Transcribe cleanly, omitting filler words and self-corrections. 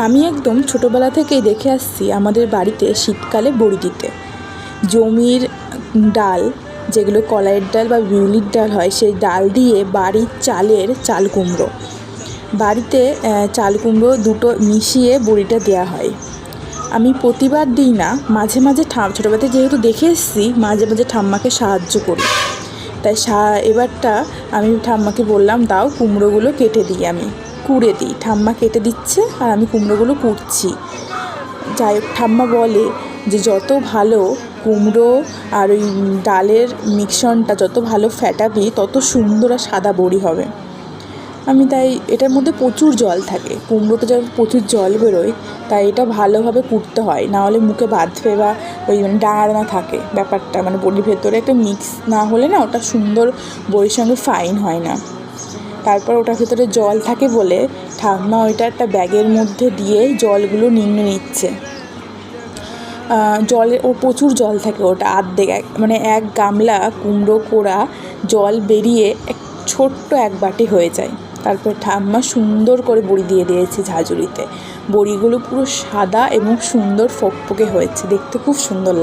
আমি একদম ছোটোবেলা থেকেই দেখে আসছি আমাদের বাড়িতে শীতকালে বড়ি দিতে। জমির ডাল, যেগুলো কলাইয়ের ডাল বা বিউলির ডাল হয়, সেই ডাল দিয়ে বাড়ির চালের চাল কুমড়ো, বাড়িতে চাল কুমড়ো দুটো মিশিয়ে বড়িটা দেওয়া হয়। আমি প্রতিবার দিই না, মাঝে মাঝে ছোটোবেলাতে যেহেতু দেখে এসেছি, মাঝে মাঝে ঠাম্মাকে সাহায্য করি। তাই এবারটা আমি ঠাম্মাকে বললাম, দাও কুমড়োগুলো কেটে দিই, আমি কুড়ে দিই। ঠাম্মা কেটে দিচ্ছে আর আমি কুমড়োগুলো কুড়ছি। যাই হোক, ঠাম্মা বলে যে যত ভালো কুমড়ো আর ওই ডালের মিশ্রণটা যত ভালো ফেটাবি, তত সুন্দর আর সাদা বড়ি হবে। আমি তাই, এটার মধ্যে প্রচুর জল থাকে, কুমড়োতে যখন প্রচুর জল বেরোয়, তাই এটা ভালোভাবে কুটতে হয়, নাহলে মুখে বাঁধবে বা ওই ডাঙা ডাঙা থাকে ব্যাপারটা, মানে বড়ির ভেতরে একটা মিক্স না হলে না ওটা সুন্দর বড়ির সঙ্গে ফাইন হয় না। তারপর ওটার ভেতরে জল থাকে বলে ঠাম্মা ওইটা একটা ব্যাগের মধ্যে দিয়ে জলগুলো নিংড়ে নিচ্ছে। ও প্রচুর জল থাকে, ওটা অর্ধেক মানে এক গামলা কুমড়ো কোড়া জল বেরিয়ে ছোট্ট এক বাটি হয়ে যায়। তারপর ঠাম্মা সুন্দর করে বড়ি দিয়ে দিয়েছে ঝাঁঝুরিতে। বড়িগুলো পুরো সাদা এবং সুন্দর ফকফকে হয়েছে, দেখতে খুব সুন্দর লাগে।